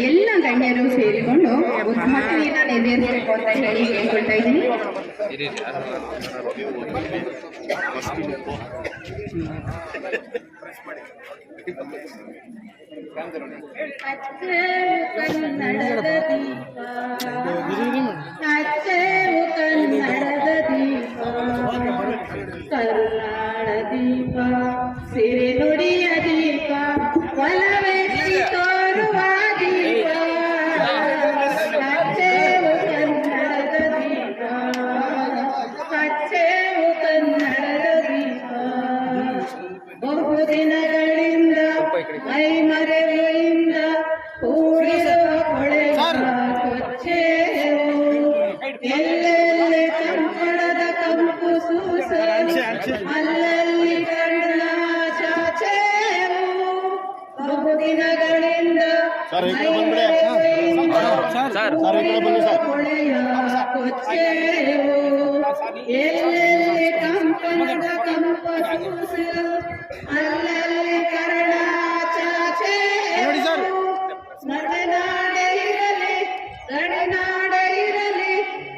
ಎಲ್ಲ ಗಣ್ಯರು ಸೇರಿಕೊಂಡು ಉದ್ಘಾಟನೆಯನ್ನ ನೆರವೇರಿಸಬೇಕು ಅಂತ ಹೇಳಿ ಕೇಳ್ಕೊಳ್ತಾ ಇದ್ದೀನಿ. ಕನ್ನಡದ ದೀಪ ಕರುನಾಡ ದೀಪ ಸಿರಿ ನುಡಿಯ ದೀಪ ಒಲವೆತ್ತಿ ತೋರುವ ದೀಪ ಹಚ್ಚೇವು ಕನ್ನಡದ ದೀಪ ಹಚ್ಚೇವು ಕನ್ನಡದ ದೀಪ ಬಹುದಿನಗಳಿಂದ ಮೈಮರೆಯಿಂದ ಕೂಡಿರುವ ಕೊಳೆಯ ಕೊಚ್ಚೇವು ಎಲ್ಲೆಲ್ಲಿ ಕಂಪಣದ ಕಂಪು ಸೂಸ ಅಲ್ಲಲ್ಲಿ ಕರ್ಣ ಚಾಚೇವು ಬಹುದಿನಗಳಿಂದ ಕೊಳೆಯ ಕೊಚ್ಚೇವು ಎಲ್ಲೆಲ್ಲಿ ಕಂಪಣದ ಕಂಪ ಸೂಸ ಅಲ್ಲಲ್ಲಿ ಕರ್ಣ ಚಾಚೇವು ನರನಾಡೆ ಇರಲಿ ಗಡಿನಾಡೆ ಇರಲಿ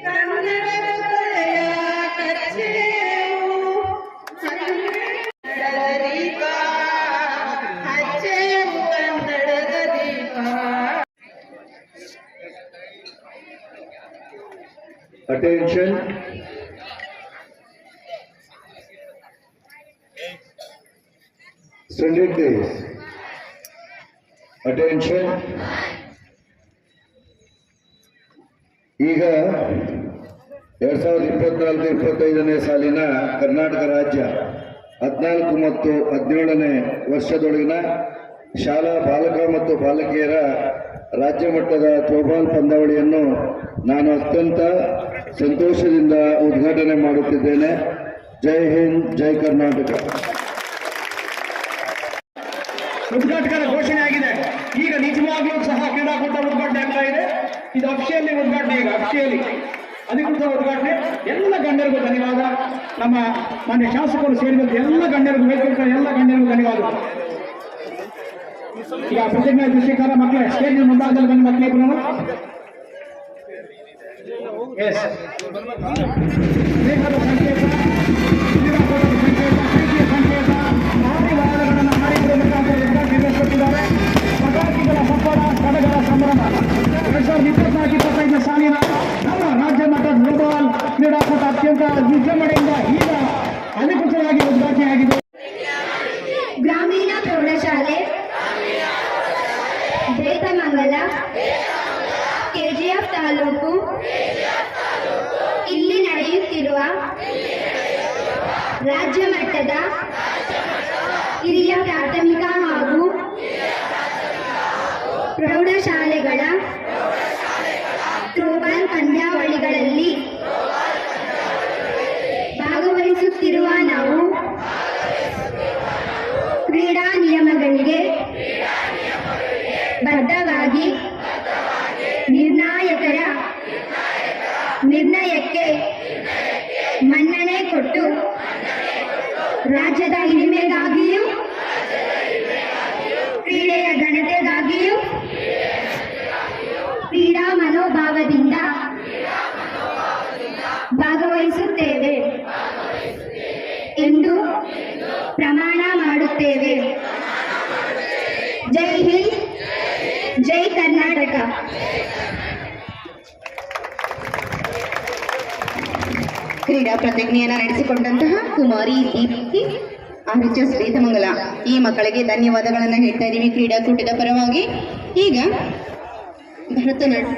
ಕನ್ನಡದ ಕೊಳೆಯ ಕಚ್ಚೇವು ಕನ್ನಡದ ದೀಪ ಹಚ್ಚೇವು ಕನ್ನಡದ ದೀಪ. Attention. Standard days. Attention. ಈಗ 2024-25ನೇ ಸಾಲಿನ ಕರ್ನಾಟಕ ರಾಜ್ಯ 14 ಮತ್ತು 17ನೇ ವರ್ಷದೊಳಗಿನ ಶಾಲಾ ಬಾಲಕ ಮತ್ತು ಬಾಲಕಿಯರ ರಾಜ್ಯ ಮಟ್ಟದ ಥ್ರೋಬಾಲ್ ಪಂದ್ಯಾವಳಿಯನ್ನು ನಾನು ಅತ್ಯಂತ ಸಂತೋಷದಿಂದ ಉದ್ಘಾಟನೆ ಮಾಡುತ್ತಿದ್ದೇನೆ. ಜೈ ಹಿಂದ್, ಜೈ ಕರ್ನಾಟಕ. ಉದ್ಘಾಟಕರ ಘೋಷಣೆ ಆಗಿದೆ. ಈಗ ನಿಜವಾಗ್ಲೂ ಸಹ ಕ್ರೀಡಾಕೂಟ ಉದ್ಘಾಟನೆ ಆಗ್ತಾ ಇದೆ. ಇದು ಅಫಿಷಿಯಲಿ ಉದ್ಘಾಟನೆ, ಈಗ ಅಫಿಷಿಯಲಿ ಅಧಿಕೃತ ಉದ್ಘಾಟನೆ. ಎಲ್ಲ ಗಣ್ಯರಿಗೂ ಧನ್ಯವಾದ. ನಮ್ಮ ಮಾನ್ಯ ಶಾಸಕರು ಸೇರಿದಂತೆ ಎಲ್ಲ ಗಣ್ಯರಿಗೂ, ವೇದಿಕೆ ಎಲ್ಲ ಗಣ್ಯರಿಗೂ ಧನ್ಯವಾದ. ಈಗ ಪ್ರತಿಜ್ಞಾ ಸ್ವೀಕಾರ ಮಕ್ಕಳೇ ಸ್ಟೇಜ್ ಮುಂಭಾಗದಲ್ಲಿ ಬಂದ ಮಕ್ಕಳೇ ಪುನಃ ಬೇಕಾದ ಸಂಕೇತ, ಕ್ರೀಡಾಕೂಟದ ಸಂಕೇತ, ಪ್ರೀತಿಯ ಸಂಕೇತ, ಹಾರಿವಾರಗಳನ್ನು ಹಾರಿಗಳ ಮುಖಾಂತರ ನಿರ್ವಹಿಸುತ್ತಿದ್ದಾರೆ. ಪಟಾಕಿಗಳ ಸಪ್ಪಳ, ಕಡಗರ ಸಂಭ್ರಮ. 2024-25ನೇ ಸಾಲಿನ ನಮ್ಮ ರಾಜ್ಯ ಮಟ್ಟದ ಥ್ರೋಬಾಲ್ ಕ್ರೀಡಾಕೂಟ ಅತ್ಯಂತ ವಿಜೃಂಭಣೆಯಿಂದ ಈಗ ಅಧಿಕೃತವಾಗಿ ಉದ್ಘಾಟನೆಯಾಗಿದೆ. ಗ್ರಾಮೀಣ ಪ್ರೌಢಶಾಲೆ ಬೇತಮಂಗಲ ಕೆಜಿಎಫ್ ತಾಲೂಕು ಇಲ್ಲಿ ನಡೆಯುತ್ತಿರುವ ರಾಜ್ಯ ಮಟ್ಟದ ಹಿರಿಯ ಪ್ರಾಥಮಿಕ ಹಾಗೂ ಪ್ರೌಢಶಾಲೆಗಳ ಥ್ರೋಬಾಲ್ ಪಂದ್ಯಾವಳಿಗಳಲ್ಲಿ ಭಾಗವಹಿಸುತ್ತಿರುವ ನಾವು ಕ್ರೀಡಾ ನಿಯಮಗಳಿಗೆ ಬದ್ಧವಾಗಿ ನಿರ್ಣಯಕ್ಕೆ ಮನ್ನಣೆ ಕೊಟ್ಟು ರಾಜ್ಯದ ಹಿರಿಮೆಗಾಗಿಯೂ ಕ್ರೀಡೆಯ ಘನತೆಗಾಗಿಯೂ ಕ್ರೀಡಾ ಮನೋಭಾವದಿಂದ ಭಾಗವಹಿಸುತ್ತೇವೆ ಎಂದು ಪ್ರಮಾಣ ಮಾಡುತ್ತೇವೆ. ಜೈ ಹಿಂದ್, ಜೈ ಕರ್ನಾಟಕ. ಕ್ರೀಡಾ ಪ್ರತಿಜ್ಞೆಯನ್ನು ನಡೆಸಿಕೊಂಡಂತಹ ಕುಮಾರಿ ದೀಪ್ತಿ RHS ಬೇತಮಂಗಲ ಈ ಮಕ್ಕಳಿಗೆ ಧನ್ಯವಾದಗಳನ್ನು ಹೇಳ್ತಾ ಇದ್ದೀವಿ ಕ್ರೀಡಾಕೂಟದ ಪರವಾಗಿ. ಈಗ ಭರತನಾಟ್ಯ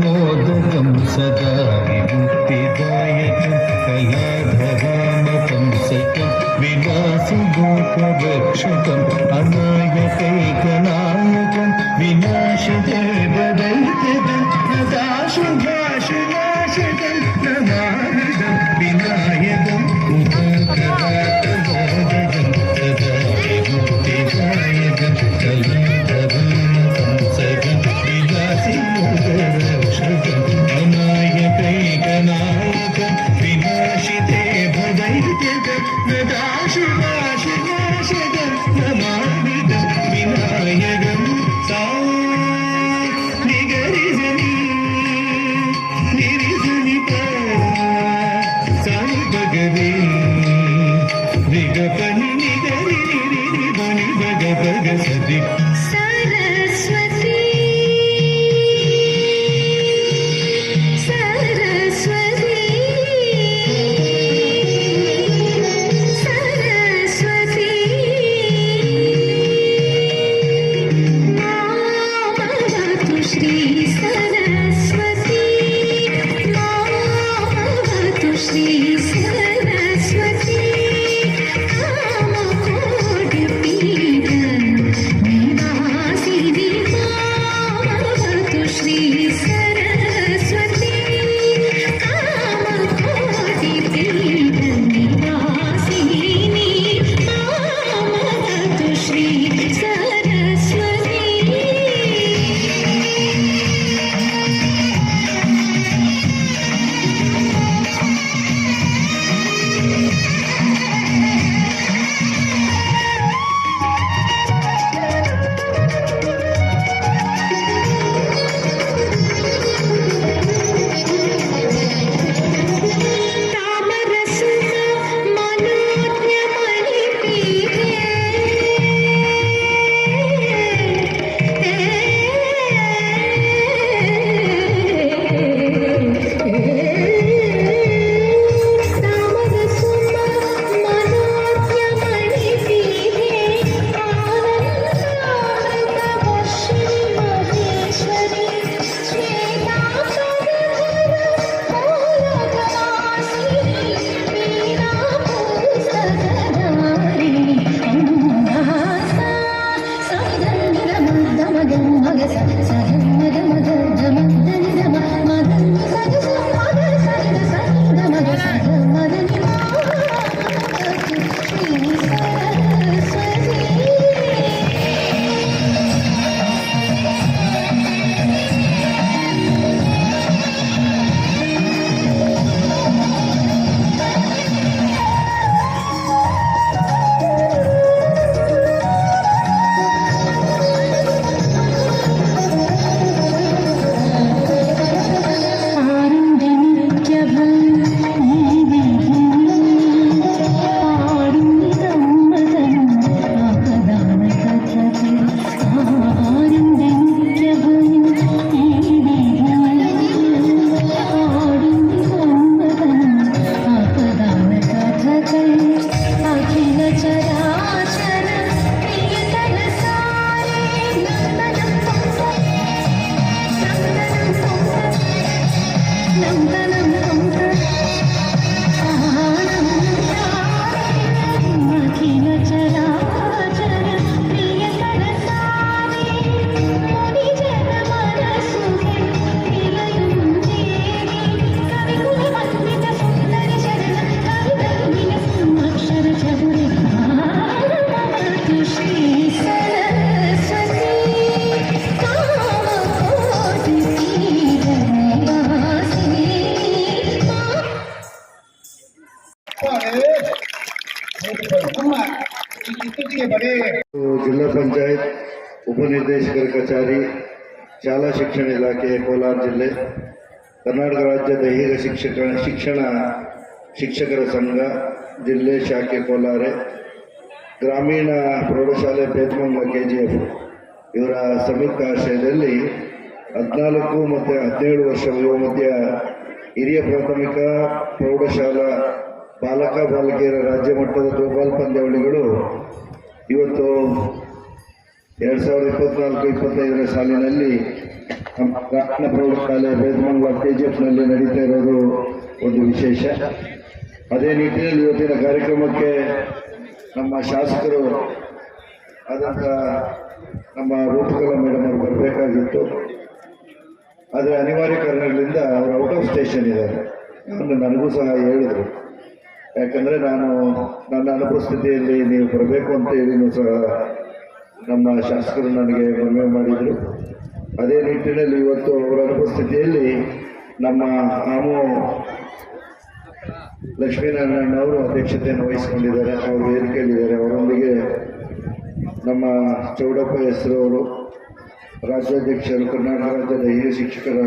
मोदकं सदा विमुक्तिदायकं कलाधरामकं सकं विलासगोपरक्षकम् अनायकैकनायकं विनाशदेवदैत्यदं नदाशुभाशुनाशकं नमामिदं विनायकं मुदाकरातमोदकं सदा विमुक्तिदायकं कलाधरामकं सकं विलासगोपरक्षकं ಜಿಲ್ಲಾ ಪಂಚಾಯತ್ ಉಪನಿರ್ದೇಶಕರ ಕಚೇರಿ, ಶಾಲಾ ಶಿಕ್ಷಣ ಇಲಾಖೆ, ಕೋಲಾರ ಜಿಲ್ಲೆ, ಕರ್ನಾಟಕ ರಾಜ್ಯ ದೈಹಿಕ ಶಿಕ್ಷಕರ ಸಂಘ, ಜಿಲ್ಲೆ ಶಾಖೆ ಕೋಲಾರ, ಗ್ರಾಮೀಣ ಪ್ರೌಢಶಾಲೆ ಬೇತಮಂಗಲ KGF ಇವರ ಸಂಯುಕ್ತ ಆಶ್ರಯದಲ್ಲಿ 14 ಮತ್ತು 17 ವರ್ಷ ವಯೋಮಧ್ಯ ಹಿರಿಯ ಪ್ರಾಥಮಿಕ ಪ್ರೌಢಶಾಲಾ ಬಾಲಕ ಬಾಲಕಿಯರ ರಾಜ್ಯ ಮಟ್ಟದ ತ್ರೋಬಾಲ್ ಪಂದ್ಯಾವಳಿಗಳು ಇವತ್ತು 2024-25 ಸಾಲಿನಲ್ಲಿ ಗ್ರಾಮೀಣ ಪ್ರೌಢಶಾಲೆ ಬೇತಮಂಗಲ KGFನಲ್ಲಿ ನಡೀತಾ ಇರೋದು ಒಂದು ವಿಶೇಷ. ಅದೇ ನಿಟ್ಟಿನಲ್ಲಿ ಇವತ್ತಿನ ಕಾರ್ಯಕ್ರಮಕ್ಕೆ ನಮ್ಮ ಶಾಸಕರು ಆದಂಥ ನಮ್ಮ ರೂಪಕಲಾ ಮೇಡಮ್ ಅವರು ಬರಬೇಕಾಗಿತ್ತು. ಆದರೆ ಅನಿವಾರ್ಯ ಕಾರಣಗಳಿಂದ ಅವರು ಔಟ್ ಆಫ್ ಸ್ಟೇಷನ್ ಇದ್ದಾರೆ. ನನಗೂ ಸಹ ಹೇಳಿದರು, ಯಾಕಂದರೆ ನನ್ನ ಅನುಪಸ್ಥಿತಿಯಲ್ಲಿ ನೀವು ಬರಬೇಕು ಅಂತ ಹೇಳಿನೂ ಸಹ ನಮ್ಮ ಶಾಸಕರು ನನಗೆ ಮನವಿ ಮಾಡಿದರು. ಅದೇ ನಿಟ್ಟಿನಲ್ಲಿ ಇವತ್ತು ಅವರ ಅನುಪಸ್ಥಿತಿಯಲ್ಲಿ ನಮ್ಮ ಆಮು ಲಕ್ಷ್ಮೀನಾರಾಯಣ ಅವರು ಅಧ್ಯಕ್ಷತೆಯನ್ನು ವಹಿಸಿಕೊಂಡಿದ್ದಾರೆ. ಅವರು ವೇದಿಕೆಯಲ್ಲಿದ್ದಾರೆ. ಅವರೊಂದಿಗೆ ನಮ್ಮ ಚೌಡಪ್ಪ ಹೆಸರು ಅವರು ರಾಜ್ಯಾಧ್ಯಕ್ಷರು, ಕರ್ನಾಟಕ ರಾಜ್ಯ ದೈಹಿಕ ಶಿಕ್ಷಕರ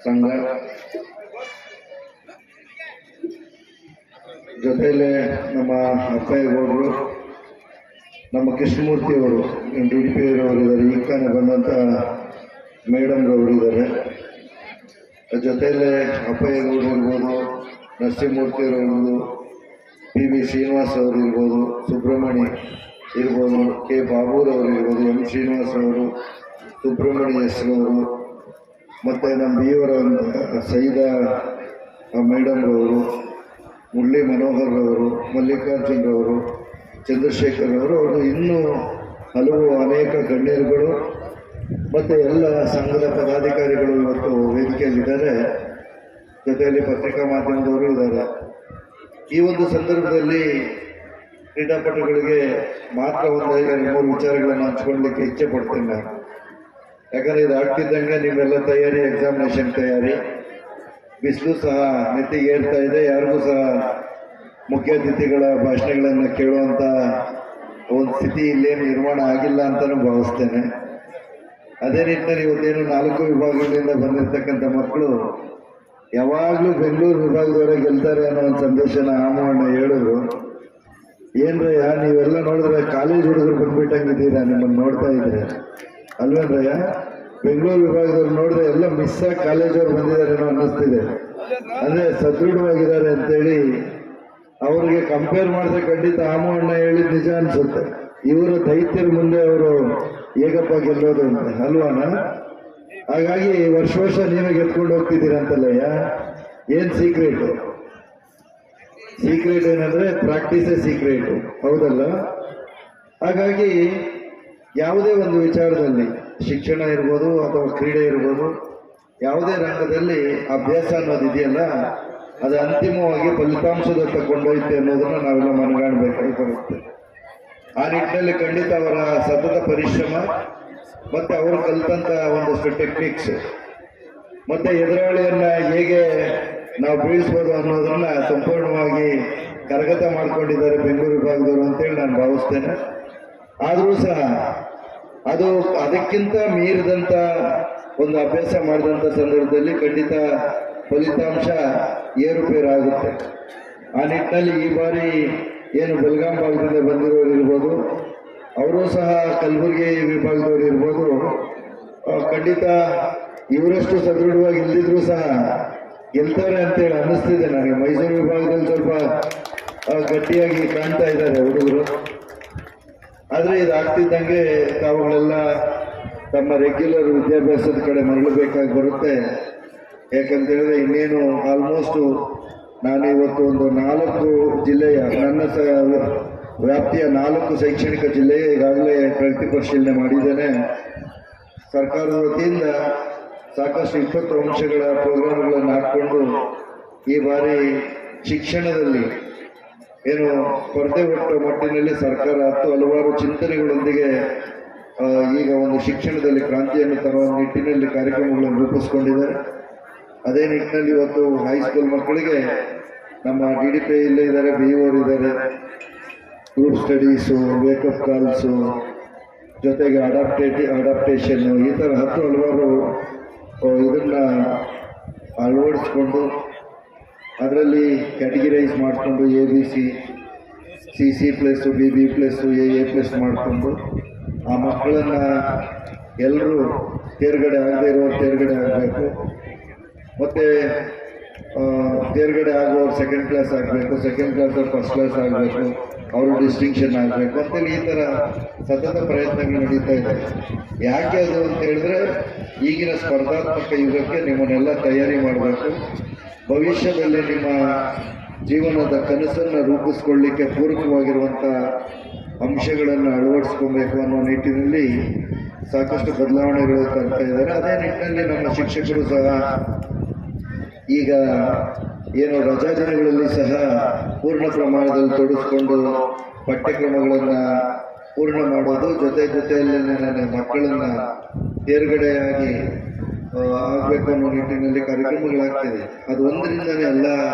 ಸಂಘ, ಜೊತೆಯಲ್ಲೇ ನಮ್ಮ ಅಪ್ಪಯ್ಯಗೌಡರು, ನಮ್ಮ ಕೃಷ್ಣಮೂರ್ತಿಯವರು DDP ಅವರಿದ್ದಾರೆ, ಈಗ ತಾನೇ ಬಂದಂಥ ಮೇಡಮ್ರವರು ಇದ್ದಾರೆ. ಜೊತೆಯಲ್ಲೇ ಅಪ್ಪಯ್ಯಗೌಡರು ಇರ್ಬೋದು, ನರಸಿಂಹಮೂರ್ತಿಯವರಿರ್ಬೋದು, PV ಶ್ರೀನಿವಾಸ್ ಅವರು ಇರ್ಬೋದು, ಸುಬ್ರಹ್ಮಣ್ಯ ಇರ್ಬೋದು, K ಬಾಬೂರವರು ಇರ್ಬೋದು, M ಶ್ರೀನಿವಾಸ್ ಅವರು, ಸುಬ್ರಹ್ಮಣ್ಯ ಹೆಸರವರು, ಮತ್ತು ನಮ್ಮ Bಯವರ ಸೈದಾ ಮೇಡಮ್ರವರು, ಮುರಳಿ ಮನೋಹರ್ ಅವರು, ಮಲ್ಲಿಕಾರ್ಜುನ್ ಅವರು, ಚಂದ್ರಶೇಖರ್ ಅವರು ಇನ್ನೂ ಹಲವು ಅನೇಕ ಗಣ್ಯರುಗಳು ಮತ್ತು ಎಲ್ಲ ಸಂಘದ ಪದಾಧಿಕಾರಿಗಳು ಇವತ್ತು ವೇದಿಕೆಯಲ್ಲಿದ್ದಾರೆ. ಜೊತೆಯಲ್ಲಿ ಪತ್ರಿಕಾ ಮಾಧ್ಯಮದವರು ಇದ್ದಾರೆ. ಈ ಒಂದು ಸಂದರ್ಭದಲ್ಲಿ ಕ್ರೀಡಾಪಟುಗಳಿಗೆ ಮಾತ್ರ 1-2-3 ವಿಚಾರಗಳನ್ನು ಹಂಚ್ಕೊಳ್ಳಲಿಕ್ಕೆ ಇಚ್ಛೆ ಪಡ್ತೇನೆ ನಾನು. ಯಾಕಂದರೆ ಇದು ಆಗ್ತಿದ್ದಂಗೆ ನಿಮ್ಮೆಲ್ಲ ತಯಾರಿ, ಎಕ್ಸಾಮಿನೇಷನ್ ತಯಾರಿ, ಬಿಸಿಲು ಸಹ ನೆತ್ತಿಗೆ ಏರ್ತಾ ಇದೆ. ಯಾರಿಗೂ ಸಹ ಮುಖ್ಯ ಅತಿಥಿಗಳ ಭಾಷಣಗಳನ್ನು ಕೇಳುವಂಥ ಒಂದು ಸ್ಥಿತಿ ಇಲ್ಲೇನು ನಿರ್ಮಾಣ ಆಗಿಲ್ಲ ಅಂತಲೂ ಭಾವಿಸ್ತೇನೆ. ಅದೇ ನಿಟ್ಟಿನಲ್ಲಿ ಇವತ್ತೇನು 4 ವಿಭಾಗಗಳಿಂದ ಬಂದಿರತಕ್ಕಂಥ ಮಕ್ಕಳು ಯಾವಾಗಲೂ ಬೆಂಗಳೂರು ವಿಭಾಗದವರೇ ಗೆಲ್ತಾರೆ ಅನ್ನೋ ಒಂದು ಸಂದೇಶನ ಆಮಣ್ಣ ಹೇಳಿದ್ರು. ಏನ್ರಯ್ಯ ನೀವೆಲ್ಲ ನೋಡಿದ್ರೆ ಕಾಲೇಜ್ ಹುಡುಗರು ಬಂದ್ಬಿಟ್ಟಂಗಿದ್ದೀರಾ, ನಿಮ್ಮನ್ನು ನೋಡ್ತಾ ಇದ್ರೆ ಅಲ್ವೇನ್ರಯ್ಯ? ಬೆಂಗಳೂರು ವಿಭಾಗದವ್ರು ನೋಡಿದ್ರೆ ಎಲ್ಲ ಮಿಸ್ ಆಗಿ ಕಾಲೇಜವ್ರು ಬಂದಿದ್ದಾರೇನೋ ಅನ್ನಿಸ್ತಿದೆ. ಅಂದರೆ ಸದೃಢವಾಗಿದ್ದಾರೆ ಅಂತೇಳಿ ಅವ್ರಿಗೆ ಕಂಪೇರ್ ಮಾಡಿದ್ರೆ ಖಂಡಿತ ಆಮಣ್ಣ ಹೇಳಿದ್ ನಿಜ ಅನ್ಸುತ್ತೆ. ಇವರ ದೈತ್ಯರ ಮುಂದೆ ಅವರು ಹೇಗಪ್ಪ ಗೆಲ್ಲೋದು ಅಂತ ಅಲ್ವಾನ? ಹಾಗಾಗಿ ವರ್ಷ ನೀವೇ ಗೆದ್ಕೊಂಡು ಹೋಗ್ತಿದ್ದೀರಂತಲ್ಲಯ್ಯ. ಏನ್ ಸೀಕ್ರೆಟು? ಸೀಕ್ರೆಟ್ ಏನಂದ್ರೆ ಪ್ರಾಕ್ಟೀಸೇ ಸೀಕ್ರೆಟು, ಹೌದಲ್ಲ? ಹಾಗಾಗಿ ಯಾವುದೇ ಒಂದು ವಿಚಾರದಲ್ಲಿ, ಶಿಕ್ಷಣ ಇರ್ಬೋದು ಅಥವಾ ಕ್ರೀಡೆ ಇರ್ಬೋದು, ಯಾವುದೇ ರಂಗದಲ್ಲಿ ಅಭ್ಯಾಸ ಅನ್ನೋದಿದೆಯಲ್ಲ, ಅದು ಅಂತಿಮವಾಗಿ ಫಲಿತಾಂಶದತ್ತ ಕೊಂಡೊಯ್ತೆ ಅನ್ನೋದನ್ನ ನಾವೆಲ್ಲ ಮನಗಾಣಬೇಕಾಗಿ ಬರುತ್ತೆ. ಆ ನಿಟ್ಟಿನಲ್ಲಿ ಖಂಡಿತ ಅವರ ಸತತ ಪರಿಶ್ರಮ ಮತ್ತೆ ಅವರು ಕಲಿತಂತ ಒಂದಷ್ಟು ಟೆಕ್ನಿಕ್ಸ್ ಮತ್ತೆ ಎದುರಾಳಿಯನ್ನ ಹೇಗೆ ನಾವು ಬೀಳಿಸ್ಬೋದು ಅನ್ನೋದನ್ನ ಸಂಪೂರ್ಣವಾಗಿ ಕರಗತ ಮಾಡ್ಕೊಂಡಿದ್ದಾರೆ ಬೆಂಗಳೂರು ವಿಭಾಗದವರು ಅಂತೇಳಿ ನಾನು ಭಾವಿಸ್ತೇನೆ. ಆದರೂ ಸಹ ಅದು ಅದಕ್ಕಿಂತ ಮೀರಿದಂಥ ಒಂದು ಅಭ್ಯಾಸ ಮಾಡಿದಂಥ ಸಂದರ್ಭದಲ್ಲಿ ಖಂಡಿತ ಫಲಿತಾಂಶ ಏರುಪೇರಾಗುತ್ತೆ. ಆ ನಿಟ್ಟಿನಲ್ಲಿ ಈ ಬಾರಿ ಏನು ಬೆಳಗಾಂ ಭಾಗದಿಂದ ಬಂದಿರೋರು ಇರ್ಬೋದು, ಅವರು ಸಹ ಕಲಬುರಗಿ ವಿಭಾಗದವರು ಇರ್ಬೋದು, ಖಂಡಿತ ಇವರಷ್ಟು ಸದೃಢವಾಗಿ ಇಲ್ದಿದ್ರು ಸಹ ಗೆಲ್ತಾರೆ ಅಂತೇಳಿ ಅನ್ನಿಸ್ತಿದೆ ನನಗೆ. ಮೈಸೂರು ವಿಭಾಗದಲ್ಲಿ ಸ್ವಲ್ಪ ಗಟ್ಟಿಯಾಗಿ ಕಾಣ್ತಾ ಇದ್ದಾರೆ ಹುಡುಗರು. ಆದರೆ ಇದಾಗ್ತಿದ್ದಂಗೆ ತಾವುಗಳೆಲ್ಲ ತಮ್ಮ ರೆಗ್ಯುಲರ್ ವಿದ್ಯಾಭ್ಯಾಸದ ಕಡೆ ಮರಳಬೇಕಾಗಿ ಬರುತ್ತೆ. ಯಾಕಂತ ಹೇಳಿದ್ರೆ ಇನ್ನೇನು ಆಲ್ಮೋಸ್ಟು ನಾನು ಇವತ್ತು ಒಂದು 4 ಜಿಲ್ಲೆಯ ನನ್ನ ವ್ಯಾಪ್ತಿಯ 4 ಶೈಕ್ಷಣಿಕ ಜಿಲ್ಲೆಯ ಈಗಾಗಲೇ ಪ್ರಗತಿ ಪರಿಶೀಲನೆ ಮಾಡಿದ್ದೇನೆ. ಸರ್ಕಾರದ ವತಿಯಿಂದ ಸಾಕಷ್ಟು 20 ಅಂಶಗಳ ಪ್ರೋಗ್ರಾಮ್ಗಳನ್ನು ಹಾಕ್ಕೊಂಡು ಈ ಬಾರಿ ಶಿಕ್ಷಣದಲ್ಲಿ ಏನು ಸ್ಪರ್ಧೆ ಹುಟ್ಟ ಮಟ್ಟಿನಲ್ಲಿ ಸರ್ಕಾರ ಹಲವಾರು ಚಿಂತನೆಗಳೊಂದಿಗೆ ಈಗ ಒಂದು ಶಿಕ್ಷಣದಲ್ಲಿ ಕ್ರಾಂತಿಯನ್ನು ತರುವ ನಿಟ್ಟಿನಲ್ಲಿ ಕಾರ್ಯಕ್ರಮಗಳನ್ನು ರೂಪಿಸ್ಕೊಂಡಿದ್ದಾರೆ. ಅದೇ ನಿಟ್ಟಿನಲ್ಲಿ ಇವತ್ತು ಹೈಸ್ಕೂಲ್ ಮಕ್ಕಳಿಗೆ ನಮ್ಮ DDP ಇಲ್ಲೇ ಇದ್ದಾರೆ, BO ಇದ್ದಾರೆ, ಗ್ರೂಪ್ ಸ್ಟಡೀಸು, ವೇಕಪ್ ಕಾಲ್ಸು, ಜೊತೆಗೆ ಅಡಾಪ್ಟೇಷನ್ನು, ಈ ಥರ ಹಲವಾರು ಇದನ್ನು ಅಳವಡಿಸ್ಕೊಂಡು ಅದರಲ್ಲಿ ಕ್ಯಾಟಗಿರೈಸ್ ಮಾಡಿಕೊಂಡು ABC, CC+, BB+, AA+ ಮಾಡಿಕೊಂಡು ಆ ಮಕ್ಕಳನ್ನು ಎಲ್ಲರೂ ತೇರ್ಗಡೆ ಆಗದೆ ಇರೋರು ತೇರ್ಗಡೆ ಆಗಬೇಕು, ಮತ್ತು ತೇರ್ಗಡೆ ಆಗುವವರು ಸೆಕೆಂಡ್ ಕ್ಲಾಸ್ ಆಗಬೇಕು, ಸೆಕೆಂಡ್ ಕ್ಲಾಸ್ ಫಸ್ಟ್ ಕ್ಲಾಸ್ ಆಗಬೇಕು, ಅವರು ಡಿಸ್ಟಿಂಕ್ಷನ್ ಆಗಬೇಕು ಅಂತೇಳಿ ಈ ಥರ ಸತತ ಪ್ರಯತ್ನಗಳು ನಡೀತಾ ಇದೆ. ಯಾಕೆ ಅದು ಅಂತ ಹೇಳಿದ್ರೆ ಈಗಿನ ಸ್ಪರ್ಧಾತ್ಮಕ ಯುಗಕ್ಕೆ ನಿಮ್ಮನ್ನೆಲ್ಲ ತಯಾರಿ ಮಾಡಬೇಕು. ಭವಿಷ್ಯದಲ್ಲಿ ನಿಮ್ಮ ಜೀವನದ ಕನಸನ್ನು ರೂಪಿಸ್ಕೊಳ್ಳಿಕ್ಕೆ ಪೂರಕವಾಗಿರುವಂಥ ಅಂಶಗಳನ್ನು ಅಳವಡಿಸ್ಕೊಬೇಕು ಅನ್ನೋ ನಿಟ್ಟಿನಲ್ಲಿ ಸಾಕಷ್ಟು ಬದಲಾವಣೆಗಳು ತರ್ತಾ ಇದ್ದಾರೆ. ಅದೇ ನಿಟ್ಟಿನಲ್ಲಿ ನಮ್ಮ ಶಿಕ್ಷಕರು ಸಹ ಈಗ ಏನು ರಜಾ ದಿನಗಳಲ್ಲಿ ಸಹ ಪೂರ್ಣ ಪ್ರಮಾಣದಲ್ಲಿ ತೊಡಗಿಸ್ಕೊಂಡು ಪಠ್ಯಕ್ರಮಗಳನ್ನು ಪೂರ್ಣ ಮಾಡೋದು, ಜೊತೆಯಲ್ಲಿ ಮಕ್ಕಳನ್ನು ತೇರ್ಗಡೆಯಾಗಿ ಆಗಬೇಕು ಅನ್ನೋ ನಿಟ್ಟಿನಲ್ಲಿ ಕಾರ್ಯಕ್ರಮಗಳಾಗ್ತಿದೆ. ಅದು ಒಂದರಿಂದನೇ ಎಲ್ಲ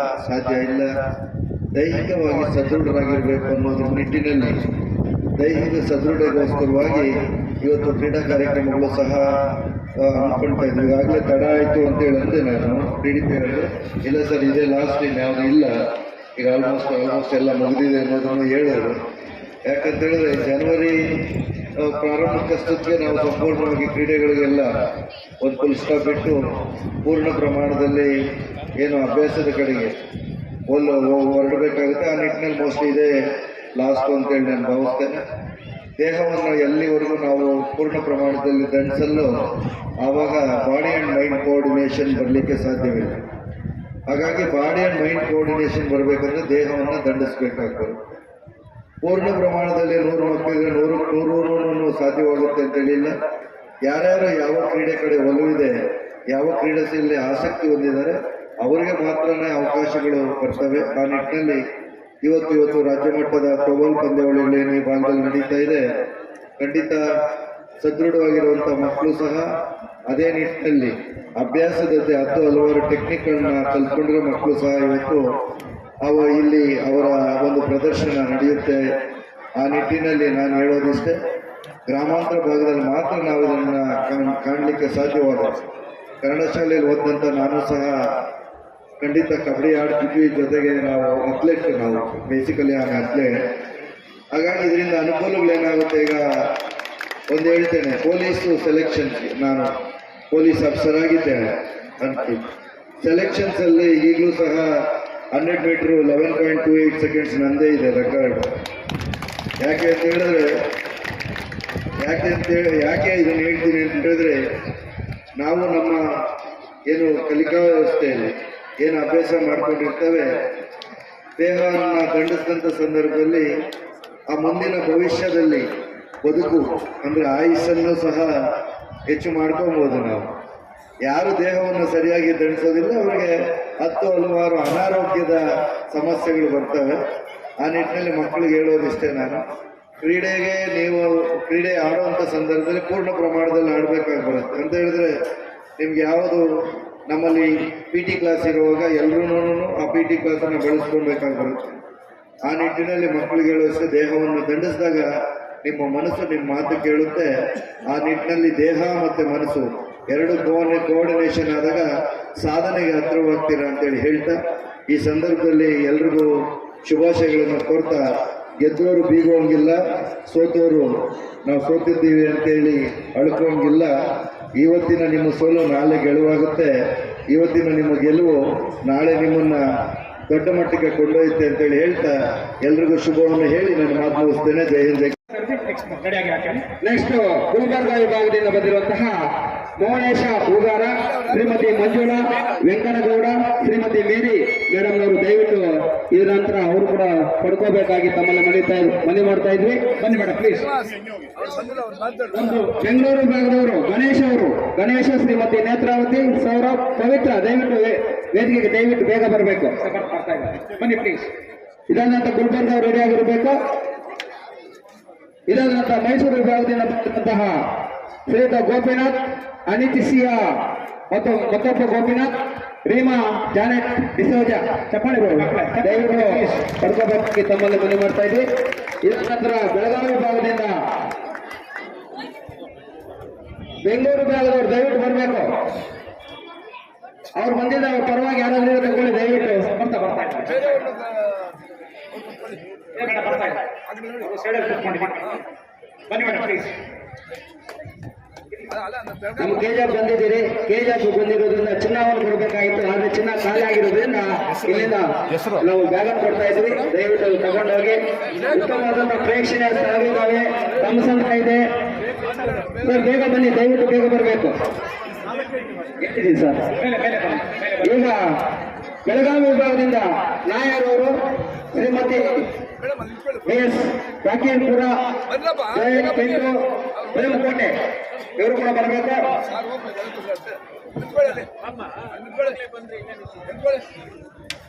ಸಾಧ್ಯ ಇಲ್ಲ. ದೈಹಿಕವಾಗಿ ಸದೃಢರಾಗಿರಬೇಕು ಅನ್ನೋದ್ರ ನಿಟ್ಟಿನಲ್ಲಿ ದೈಹಿಕ ಸದೃಢಗೋಸ್ಕರವಾಗಿ ಇವತ್ತು ಕ್ರೀಡಾ ಕಾರ್ಯಕ್ರಮಗಳು ಸಹ ಹಮ್ಮಿಕೊಳ್ತಾ ಇದ್ವಿ. ಈಗಾಗಲೇ ತಡ ಆಯಿತು ಅಂತೇಳಿ ಅಂದೆ ನಾನು DDP ಅವರಿಗೆ, ಇಲ್ಲ ಸರ್ ಇದೇ ಲಾಸ್ಟ್ ಇನ್ಯಾವುದು ಇಲ್ಲ, ಈಗ ಆಲ್ಮೋಸ್ಟ್ ಎಲ್ಲ ಮುಗಿದಿದೆ ಅನ್ನೋದನ್ನು ಹೇಳಿದ್ರು. ಯಾಕಂತೇಳಿದ್ರೆ ಜನವರಿ ಪ್ರಾರಂಭಕ್ಕಷ್ಟೊತ್ತಿಗೆ ನಾವು ಸಂಪೂರ್ಣವಾಗಿ ಕ್ರೀಡೆಗಳಿಗೆಲ್ಲ ಒಂದು ಫುಲ್ ಸ್ಟಾಪ್ ಇಟ್ಟು ಪೂರ್ಣ ಪ್ರಮಾಣದಲ್ಲಿ ಏನು ಅಭ್ಯಾಸದ ಕಡೆಗೆ ಹೊರಡಬೇಕಾಗುತ್ತೆ. ಆ ನಿಟ್ಟಿನಲ್ಲಿ ಮೋಸ್ಟ್ಲಿ ಇದೇ ಲಾಸ್ಟು ಅಂತೇಳಿ ನಾನು ಭಾವಿಸ್ತೇನೆ. ದೇಹವನ್ನು ಎಲ್ಲಿವರೆಗೂ ನಾವು ಪೂರ್ಣ ಪ್ರಮಾಣದಲ್ಲಿ ದಂಡಿಸಲು ಆವಾಗ ಬಾಡಿ ಆ್ಯಂಡ್ ಮೈಂಡ್ ಕೋಆರ್ಡಿನೇಷನ್ ಬರಲಿಕ್ಕೆ ಸಾಧ್ಯವಿಲ್ಲ. ಹಾಗಾಗಿ ಬಾಡಿ ಆ್ಯಂಡ್ ಮೈಂಡ್ ಕೋಆರ್ಡಿನೇಷನ್ ಬರಬೇಕಂದ್ರೆ ದೇಹವನ್ನು ದಂಡಿಸಬೇಕಾಗ್ತದೆ. ಪೂರ್ಣ ಪ್ರಮಾಣದಲ್ಲಿ 100 ಮಕ್ಕಳಿಗೆ 100 ಸಾಧ್ಯವಾಗುತ್ತೆ ಅಂತೇಳಿಲ್ಲ. ಯಾರ್ಯಾರು ಯಾವ ಕ್ರೀಡೆ ಕಡೆ ಒಲವಿದೆ, ಯಾವ ಕ್ರೀಡೆಯಲ್ಲಿ ಆಸಕ್ತಿ ಹೊಂದಿದ್ದಾರೆ ಅವರಿಗೆ ಮಾತ್ರನೇ ಅವಕಾಶಗಳು ಬರ್ತವೆ. ಆ ನಿಟ್ಟಿನಲ್ಲಿ ಇವತ್ತು ರಾಜ್ಯ ಮಟ್ಟದ ಥ್ರೋಬಾಲ್ ಪಂದ್ಯಾವಳಿಗಳು ಏನು ಈ ಭಾಗದಲ್ಲಿ ನಡೀತಾ ಇದೆ, ಖಂಡಿತ ಸದೃಢವಾಗಿರುವಂಥ ಮಕ್ಕಳು ಸಹ ಅದೇ ನಿಟ್ಟಿನಲ್ಲಿ ಅಭ್ಯಾಸದಂತೆ ಹಲವಾರು ಟೆಕ್ನಿಕ್ಗಳನ್ನ ಕಲ್ತ್ಕೊಂಡಿರೋ ಮಕ್ಕಳು ಸಹ ಇವತ್ತು ಇಲ್ಲಿ ಅವರ ಒಂದು ಪ್ರದರ್ಶನ ನಡೆಯುತ್ತೆ. ಆ ನಿಟ್ಟಿನಲ್ಲಿ ನಾನು ಹೇಳೋದಿಷ್ಟೇ, ಗ್ರಾಮಾಂತರ ಭಾಗದಲ್ಲಿ ಮಾತ್ರ ನಾವು ಇದನ್ನು ಕಾಣಲಿಕ್ಕೆ ಸಾಧ್ಯವಾದ. ಕನ್ನಡ ಶಾಲೆಯಲ್ಲಿ ಓದಿದಂಥ ನಾನು ಸಹ ಖಂಡಿತ ಕಬಡ್ಡಿ ಆಡ್ತಿದ್ವಿ, ಜೊತೆಗೆ ನಾವು ಅಥ್ಲೆಟ್, ನಾವು ಬೇಸಿಕಲಿ ಆನ್ ಅಥ್ಲೆಟ್. ಹಾಗಾಗಿ ಇದರಿಂದ ಅನುಕೂಲಗಳೇನಾಗುತ್ತೆ, ಈಗ ಒಂದು ಹೇಳ್ತೇನೆ, ಪೊಲೀಸು ಸೆಲೆಕ್ಷನ್, ನಾನು ಪೊಲೀಸ್ ಆಫೀಸರ್ ಆಗಿದ್ದೇನೆ ಅಂತ ಸೆಲೆಕ್ಷನ್ಸಲ್ಲಿ ಈಗಲೂ ಸಹ 100 ಮೀಟ್ರು 11.28 ಸೆಕೆಂಡ್ಸ್ ನಂದೇ ಇದೆ ರೆಕಾರ್ಡ್. ಯಾಕೆ ಇದನ್ನು ಹೇಳ್ತೀನಿ ಅಂತ ಹೇಳಿದ್ರೆ, ನಾವು ನಮ್ಮ ಏನು ಕಲಿಕಾ ವ್ಯವಸ್ಥೆಯಲ್ಲಿ ಏನು ಅಭ್ಯಾಸ ಮಾಡ್ಕೊಂಡಿರ್ತೇವೆ, ದೇಹವನ್ನು ದಂಡಿಸಿದಂಥ ಸಂದರ್ಭದಲ್ಲಿ ಆ ಮುಂದಿನ ಭವಿಷ್ಯದಲ್ಲಿ ಬದುಕು ಅಂದರೆ ಆಯುಷನ್ನು ಸಹ ಹೆಚ್ಚು ಮಾಡ್ಕೊಬೋದು. ನಾವು ಯಾರು ದೇಹವನ್ನು ಸರಿಯಾಗಿ ದಂಡಿಸೋದಿಲ್ಲ ಅವರಿಗೆ ಹಲವಾರು ಅನಾರೋಗ್ಯದ ಸಮಸ್ಯೆಗಳು ಬರ್ತವೆ. ಆ ನಿಟ್ಟಿನಲ್ಲಿ ಮಕ್ಕಳಿಗೆ ಹೇಳೋದಿಷ್ಟೇ, ನಾನು ಕ್ರೀಡೆ ಆಡುವಂಥ ಸಂದರ್ಭದಲ್ಲಿ ಪೂರ್ಣ ಪ್ರಮಾಣದಲ್ಲಿ ಆಡಬೇಕಾಗಿ ಬರುತ್ತೆ. ಅಂತ ಹೇಳಿದ್ರೆ ನಿಮ್ಗೆ ಯಾವುದು ನಮ್ಮಲ್ಲಿ PT ಕ್ಲಾಸ್ ಇರುವಾಗ ಎಲ್ಲರೂ ಆ PT ಕ್ಲಾಸನ್ನು ಬೆಳೆಸ್ಕೊಳ್ಬೇಕಾಗಿ ಬರುತ್ತೆ. ಆ ನಿಟ್ಟಿನಲ್ಲಿ ಮಕ್ಕಳಿಗೆ ಹೇಳೋಷ್ಟೇ, ದೇಹವನ್ನು ದಂಡಿಸಿದಾಗ ನಿಮ್ಮ ಮನಸ್ಸು ನಿಮ್ಮ ಮಾತು ಕೇಳುತ್ತೆ. ಆ ನಿಟ್ಟಿನಲ್ಲಿ ದೇಹ ಮತ್ತು ಮನಸ್ಸು ಎರಡು ಕೋಆರ್ಡಿನೇಷನ್ ಆದಾಗ ಸಾಧನೆಗೆ ಹತ್ತಿರವಾಗ್ತೀರಾ ಅಂತೇಳಿ ಹೇಳ್ತಾ, ಈ ಸಂದರ್ಭದಲ್ಲಿ ಎಲ್ರಿಗೂ ಶುಭಾಶಯಗಳನ್ನು ಕೋರ್ತಾ, ಗೆದ್ದವರು ಬೀಗೋಂಗಿಲ್ಲ, ಸೋತವರು ನಾವು ಸೋತಿದ್ದೀವಿ ಅಂತೇಳಿ ಅಳ್ಕೋಂಗಿಲ್ಲ. ಇವತ್ತಿನ ನಿಮ್ಮ ಸೋಲು ನಾಳೆ ಗೆಲುವಾಗುತ್ತೆ, ಇವತ್ತಿನ ನಿಮ್ಮ ಗೆಲುವು ನಾಳೆ ನಿಮ್ಮನ್ನು ದೊಡ್ಡ ಮಟ್ಟಿಗೆ ಕೊಂಡೊಯ್ಯುತ್ತೆ ಅಂತೇಳಿ ಹೇಳ್ತಾ ಎಲ್ರಿಗೂ ಶುಭವನ್ನು ಹೇಳಿ ನನ್ನ ಮಾತು ಮುಗಿಸ್ತೇನೆ. ಜೈ ಹಿಂದ್. ನೆಕ್ಸ್ಟ್ ಗುಲ್ಬರ್ಗಾ ವಿಭಾಗದಿಂದ ಬಂದಿರುವಂತಹ ಮೋಹನೇಶ ಹೂಗಾರ, ಶ್ರೀಮತಿ ಮಂಜುಳಾ ವೆಂಕನಗೌಡ, ಶ್ರೀಮತಿ ಮೇರಿ ಮೇಡಮ್ನವರು ದಯವಿಟ್ಟು ಇದರ ನಂತರ ಅವರು ಕೂಡ ಪಡ್ಕೋಬೇಕಾಗಿ ತಮ್ಮಲ್ಲಿ ಮನವಿ ಮಾಡ್ತಾ ಇದ್ವಿ. ಬನ್ನಿ ಮೇಡಮ್ ಪ್ಲೀಸ್. ಒಂದು ಬೆಂಗಳೂರು ಭಾಗದವರು ಗಣೇಶ, ಶ್ರೀಮತಿ ನೇತ್ರಾವತಿ, ಸೌರಭ್, ಪವಿತ್ರ ದಯವಿಟ್ಟು ವೇದಿಕೆಗೆ ದಯವಿಟ್ಟು ಬೇಗ ಬರಬೇಕು. ಬನ್ನಿ ಪ್ಲೀಸ್. ಇದಾದ ನಂತರ ಗುಲ್ಬರ್ಗ ಅವರು ರೆಡಿ ಆಗಿರಬೇಕು. ಇದಾದ ನಂತರ ಮೈಸೂರು ವಿಭಾಗದಿಂದ ಬಂದಂತಹ ಶ್ರೀಯುತ ಗೋಪಿನಾಥ್, ಅನಿತಿಸಿಯ ಮತ್ತು ಮತ್ತೊಬ್ಬ ಗೋಪಿನಾಥ್, ರೀಮಾ ಜಾನೆಟ್ ಡಿಸೋಜ, ಚಪ್ಪಾಳೆ ದಯವಿಟ್ಟು ಪಡ್ಕೋಬೇಕು ತಮ್ಮಲ್ಲಿ ಮನವಿ ಮಾಡ್ತಾ ಇದ್ವಿ. ಇದಾದ ನಂತರ ಬೆಳಗಾವಿ ವಿಭಾಗದಿಂದ ಬೆಂಗಳೂರು ವಿಭಾಗದವರು ದಯವಿಟ್ಟು ಬರಬೇಕು. ಅವ್ರು ಬಂದಿದ್ದ ಅವ್ರ ಪರವಾಗಿ ಯಾರಾದ್ರೂ ತಗೊಳ್ಳಿ ದಯವಿಟ್ಟು. ಬರ್ತಾ ಬನ್ನಿ ಮೇಡಮ್ ಪ್ಲೀಸ್. ನಮ್ಮ ಕೆಜಾಪ್ ಬಂದಿದ್ದೀರಿ, ಕೆಜಾಪ್ ಬಂದಿರೋದ್ರಿಂದ ಚಿನ್ನವನ್ನು ಕೊಡಬೇಕಾಗಿತ್ತು, ಆದ್ರೆ ಚಿನ್ನ ಖಾಲಿ ಆಗಿರೋದ್ರಿಂದ ಇಲ್ಲಿಂದ ನಾವು ಬ್ಯಾಗ್ ಕೊಡ್ತಾ ಇದ್ವಿ. ದಯವಿಟ್ಟು ತಗೊಂಡೋಗಿ. ಉತ್ತಮವಾದಂತಹ ಪ್ರೇಕ್ಷಣೀಯ ಸ್ಥಳಗಳಿದ್ದಾವೆ, ತಮ್ಮಸಂದ್ರ ಇದೆ ಸರ್, ಬೇಗ ಬನ್ನಿ, ದಯವಿಟ್ಟು ಬೇಗ ಬರಬೇಕು. ಎಷ್ಟಿದ್ದೀನಿ ಸರ್. ಈಗ ಬೆಳಗಾವಿ ವಿಭಾಗದಿಂದ ನಾಯರ್ ಅವರು, ಶ್ರೀಮತಿ ಎಸ್ ರಾಕೇಶ್ಪುರ, ಪೆಂಟು, ಪ್ರೇಮಕೋಟೆ ಇವರು ಕೂಡ ಬರಬೇಕು.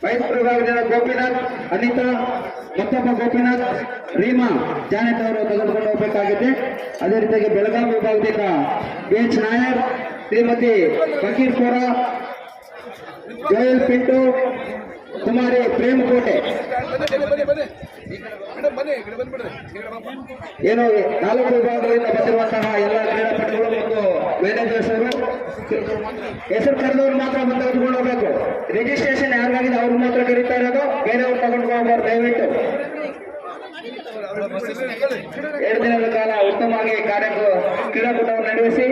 ಮೈಸೂರು ವಿಭಾಗದಿಂದ ಗೋಪಿನಾಥ್, ಅನಿತಾ, ಮತ್ತೊಬ್ಬ ಗೋಪಿನಾಥ್, ರೀಮಾ ಜಾನೆಟ್ ಅವರು ತೆಗೆದುಕೊಂಡು ಹೋಗಬೇಕಾಗಿದೆ. ಅದೇ ರೀತಿಯಾಗಿ ಬೆಳಗಾವಿ ವಿಭಾಗದಿಂದ ಎಚ್ ನಾಯರ್, ಶ್ರೀಮತಿ ಫಕೀರ್ಪುರ, ಜೋಯಲ್ ಪಿಂಟು, ಕುಮಾರಿ ಪ್ರೇಮಕೋಟೆ. ಏನು 4 ವಿಭಾಗಗಳಿಂದ ಬಂದಿರುವಂತಹ ಎಲ್ಲ ಕ್ರೀಡಾಪಟುಗಳು ಮತ್ತು ಮ್ಯಾನೇಜರ್ಸ್ ಅವರು ಹೆಸರು ಕರೆದವರು ಮಾತ್ರ ಬಂದು ತೆಗೆದುಕೊಂಡು ಹೋಗಬೇಕು. ರಿಜಿಸ್ಟ್ರೇಷನ್ ಯಾರಿಗಾಗಿದೆ ಅವ್ರು ಮಾತ್ರ ಕರೀತಾ ಇರೋದು, ಬೇರೆಯವ್ರು ತಗೊಂಡು ಹೋಗ್ಬಾರ್ದು ದಯವಿಟ್ಟು. 2 ದಿನಗಳ ಕಾಲ ಉತ್ತಮವಾಗಿ ಕ್ರೀಡಾಕೂಟವನ್ನು ನಡೆಸಿ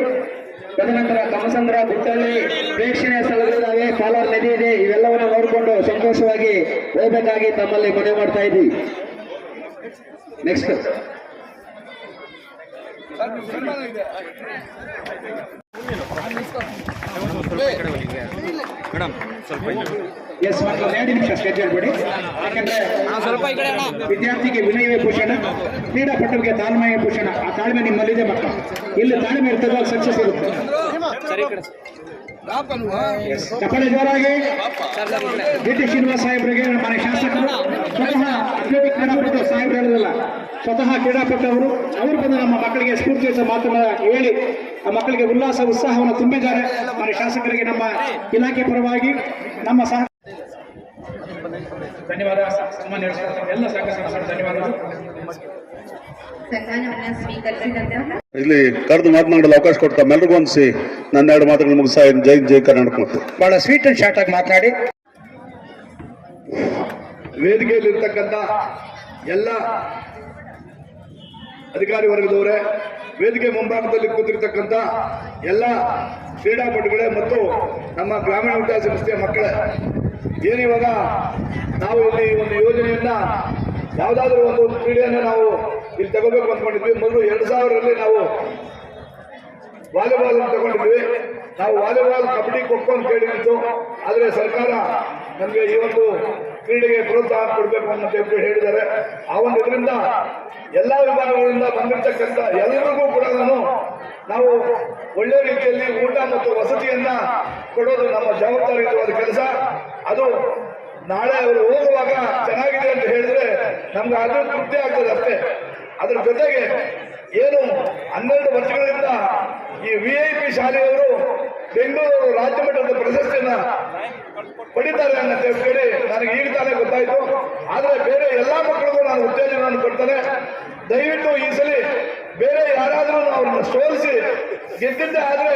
ತದನಂತರ ಕಮಸಂದ್ರ, ಗುಟ್ಟಳ್ಳಿ ಪ್ರೇಕ್ಷಣೀಯ ಸ್ಥಳಗಳಿದ್ದಾವೆ, ಪಾಲಾರ್ ನದಿ ಇದೆ, ಇವೆಲ್ಲವನ್ನು ನೋಡಿಕೊಂಡು ಸಂತೋಷವಾಗಿ ಹೋಗಬೇಕಾಗಿ ತಮ್ಮಲ್ಲಿ ಮನವಿ ಮಾಡ್ತಾ ಇದ್ವಿ. ನೆಕ್ಸ್ಟ್ ಎಸ್, 2 ನಿಮಿಷ ಸ್ಟೇಜ್ ಹೇಳ್ಬೇಡಿ. ಯಾಕಂದ್ರೆ ವಿದ್ಯಾರ್ಥಿಗೆ ವಿನಯವೇ ಭೂಷಣ, ಕ್ರೀಡಾಪಟುವಿಗೆ ತಾಳ್ಮೆಯ ಭೂಷಣ. ಆ ತಾಳ್ಮೆ ನಿಮ್ಮಲ್ಲಿದೆ ಮಕ್ಕಳು. ಇಲ್ಲಿ ತಾಳ್ಮೆ ಇರ್ತದೆ, ಸಕ್ಸಸ್ ಇರುತ್ತೆ. ಚಪ್ಪಳೆ ಜೋರಾಗಿ ಡಿ ಶ್ರೀನಿವಾಸ ಸಾಹೇಬರಿಗೆ, ಮನೆ ಶಾಸಕರು, ಸ್ವತಃ ಅಥ್ಲೆಟಿಕ್ ಕ್ರೀಡಾಪಟು ಸಾಹೇಬರು ಹೇಳೋದಿಲ್ಲ, ಸ್ವತಃ ಕ್ರೀಡಾಪಟು ಅವರು ಬಂದು ನಮ್ಮ ಮಕ್ಕಳಿಗೆ ಸ್ಫೂರ್ತಿಯುತ ಮಾತನ್ನು ಹೇಳಿ ಆ ಮಕ್ಕಳಿಗೆ ಉಲ್ಲಾಸ ಉತ್ಸಾಹವನ್ನು ತುಂಬಿದ್ದಾರೆ. ಮನೆ ಶಾಸಕರಿಗೆ ನಮ್ಮ ಇಲಾಖೆ ಪರವಾಗಿ ನಮ್ಮ ಸಹ ಧನ್ಯವಾದ. ಸನ್ಮಾನ್ಯ ಎಲ್ಲ ಸಂಘ ಸಂಸ್ಥೆಗಳು ಧನ್ಯವಾದಗಳು. ಸನ್ಮಾನವನ್ನ ಸ್ವೀಕರಿಸಿದಂತಹ ಇಲ್ಲಿ ಕರೆದು ಮಾತನಾಡಲು ಅವಕಾಶ ಕೊಡ್ತಾ ಎಲ್ರಿಗೂ ಅನಿಸಿ ನನ್ನ 2 ಮಾತುಗಳು ಮುಗಿಸ್ತಾ ಜೈ ಜೈ ಕರ್ನಾಟಕ ಮತ್ತು ಬಹಳ ಸ್ವೀಟ್ ಅಂಡ್ ಶಾರ್ಟ್ ಆಗಿ ಮಾತನಾಡಿ. ವೇದಿಕೆಯಲ್ಲಿರ್ತಕ್ಕಂಥ ಎಲ್ಲ ಅಧಿಕಾರಿ ವರ್ಗದವರೇ, ವೇದಿಕೆ ಮುಂಭಾಗದಲ್ಲಿ ಕೂತಿರ್ತಕ್ಕಂಥ ಎಲ್ಲ ಕ್ರೀಡಾಪಟುಗಳೇ ಮತ್ತು ನಮ್ಮ ಗ್ರಾಮೀಣ ವಿಕಾಸ ಸಂಸ್ಥೆಯ ಮಕ್ಕಳೇ, ಏನಿವಾಗ ನಾವು ಇಲ್ಲಿ ಒಂದು ಯೋಜನೆಯನ್ನ ಯಾವುದಾದ್ರೂ ಒಂದು ಕ್ರೀಡೆಯನ್ನು ನಾವು ಇಲ್ಲಿ ತಗೋಬೇಕು ಅಂದ್ಕೊಂಡಿದ್ವಿ. ಮೊದಲು 2000ರಲ್ಲಿ ನಾವು ವಾಲಿಬಾಲ್ ತಗೊಂಡಿದ್ವಿ. ನಾವು ವಾಲಿಬಾಲ್, ಕಬಡ್ಡಿ, ಖೋಖೋ ಅಂತ ಕೇಳಿತ್ತು. ಆದರೆ ಸರ್ಕಾರ ನಮಗೆ ಈ ಒಂದು ಕ್ರೀಡೆಗೆ ಪ್ರೋತ್ಸಾಹ ಕೊಡಬೇಕು ಅಂತ ಹೇಳಿದ್ದಾರೆ. ಆ ಒಂದು ಇದರಿಂದ ಎಲ್ಲ ವಿಭಾಗಗಳಿಂದ ಬಂದಿರತಕ್ಕಂಥ ಎಲ್ಲರಿಗೂ ಕೂಡ ನಾವು ಒಳ್ಳೆ ರೀತಿಯಲ್ಲಿ ಊಟ ಮತ್ತು ವಸತಿಯನ್ನ ಕೊಡೋದು ನಮ್ಮ ಜವಾಬ್ದಾರಿಯುತವಾದ ಕೆಲಸ. ಅದು ನಾಳೆ ಅವರು ಹೋಗುವಾಗ ಚೆನ್ನಾಗಿದೆ ಅಂತ ಹೇಳಿದ್ರೆ ನಮ್ಗೆ ಅದು ತೃಪ್ತಿ ಆಗ್ತದೆ ಅಷ್ಟೇ. ಅದ್ರ ಜೊತೆಗೆ ಏನು 12 ವರ್ಷಗಳಿಂದ ಈ VIP ಶಾಲೆಯವರು ಬೆಂಗಳೂರು ರಾಜ್ಯ ಮಟ್ಟದ ಪ್ರಶಸ್ತಿಯನ್ನ ಪಡಿತಾರೆ ಅಂತ ಹೇಳಿ ನನಗೆ ಈಗ ತಾನೇ ಗೊತ್ತಾಯ್ತು. ಆದ್ರೆ ಬೇರೆ ಎಲ್ಲಾ ಮಕ್ಕಳಿಗೂ ನಾನು ಉತ್ತೇಜನವನ್ನು ಕೊಡ್ತೇನೆ. ದಯವಿಟ್ಟು ಈ ಸಲ ಬೇರೆ ಯಾರಾದ್ರೂ ಅವ್ರನ್ನ ಸೋಲಿಸಿ ಗೆದ್ದಿದ್ದೆ ಆದ್ರೆ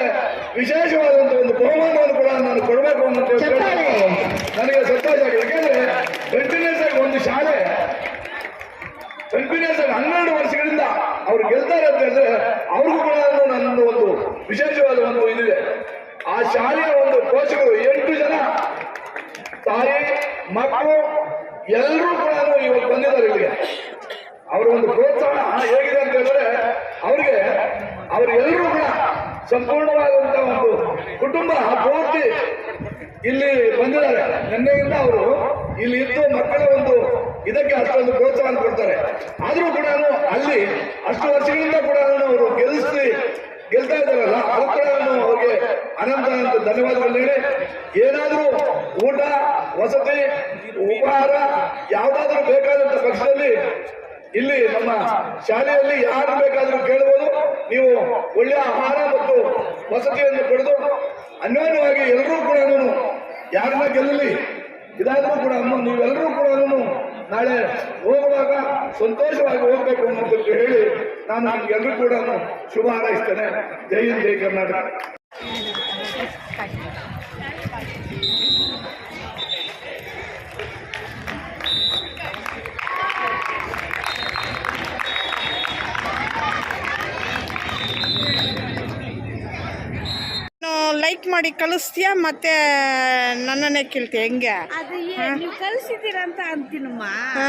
ವಿಶೇಷವಾದಂತ ಒಂದು ಬಹುಮಾನವನ್ನು ಕೂಡ ನಾನು ಕೊಡಬೇಕು ಅಂತ ನನಗೆ ಸಂತೋಷ ಆಗಿದೆ. ಯಾಕೆಂದ್ರೆ ಕಂಟಿನ್ಯೂಸ್ ಆಗಿ ಒಂದು ಶಾಲೆ ಕಂಟಿನ್ಯೂಸ್ ಆಗಿ 12 ವರ್ಷಗಳಿಂದ ಅವ್ರು ಗೆಲ್ತಾರೆ ಅಂತ ಹೇಳಿದ್ರೆ ಅವ್ರಿಗೂ ಕೂಡ ನನ್ನೊಂದು ಒಂದು ವಿಶೇಷವಾದ ಒಂದು ಇದಿದೆ. ಆ ಶಾಲೆಯ ಒಂದು ಕೋಚಗಳು 8 ಜನ ತಾಯಿ ಮಕ್ಕಳು ಎಲ್ಲರೂ ಕೂಡ ಇವತ್ತು ಬಂದಿದ್ದಾರೆ ಇಲ್ಲಿಗೆ. ಅವರ ಒಂದು ಪ್ರೋತ್ಸಾಹ ಹೇಗಿದೆ ಅಂತ ಹೇಳಿದ್ರೆ ಅವ್ರಿಗೆಲ್ಲರೂ ಕೂಡ ಸಂಪೂರ್ಣವಾದಂತಹ ಒಂದು ಕುಟುಂಬ ಪೂರ್ತಿ ಇಲ್ಲಿ ಬಂದಿದ್ದಾರೆ. ನಿನ್ನೆಯಿಂದ ಅವರು ಇಲ್ಲಿ ಇದ್ದು ಮಕ್ಕಳ ಒಂದು ಇದಕ್ಕೆ ಅಷ್ಟೊಂದು ಪ್ರೋತ್ಸಾಹ ಕೊಡ್ತಾರೆ. ಆದ್ರೂ ಕೂಡ ಅಲ್ಲಿ ಅಷ್ಟು ವರ್ಷಗಳಿಂದ ಕೂಡ ಅವರು ಗೆಲ್ತಾ ಇದ್ದಾರಲ್ಲ, ಅದು ಕೂಡ ಅವ್ರಿಗೆ ಅನಂತ ಧನ್ಯವಾದಗಳು ಹೇಳಿ, ಏನಾದ್ರೂ ಊಟ ವಸತಿ ಉಪಹಾರ ಯಾವ್ದಾದ್ರೂ ಬೇಕಾದಂತ ಪಕ್ಷದಲ್ಲಿ ಇಲ್ಲಿ ನಮ್ಮ ಶಾಲೆಯಲ್ಲಿ ಯಾರು ಬೇಕಾದ್ರೂ ಕೇಳಬಹುದು. ನೀವು ಒಳ್ಳೆಯ ಆಹಾರ ಮತ್ತು ವಸತಿಯನ್ನು ಪಡೆದು ಅನ್ಯೋನ್ಯವಾಗಿ ಎಲ್ಲರೂ ಕೂಡ ಯಾರನ್ನ ಗೆಲ್ಲಲಿ, ಇದಾದ್ರೂ ಕೂಡ ನೀವೆಲ್ಲರೂ ಕೂಡ ನಾಳೆ ಹೋಗುವಾಗ ಸಂತೋಷವಾಗಿ ಹೋಗ್ಬೇಕು ಅನ್ನೋದಕ್ಕೆ ಹೇಳಿ ನಾನು ನಿಮ್ಗೆಲ್ಲರೂ ಕೂಡ ಶುಭ ಹಾರೈಸ್ತೇನೆ. ಜೈ ಹಿಂದ್, ಜೈ ಕರ್ನಾಟಕ. ಲೈಕ್ ಮಾಡಿ ಕಳಿಸ್ತೀಯಾ ಮತ್ತೆ ನನ್ನನ್ನೇ ಕೇಳ್ತೀಯ ಹೆಂಗೆ? ಅದು ನೀವು ಕಳಿಸಿದ್ದೀರಾ ಅಂತ ಅಂತೀನಮ್ಮ. ಹಾ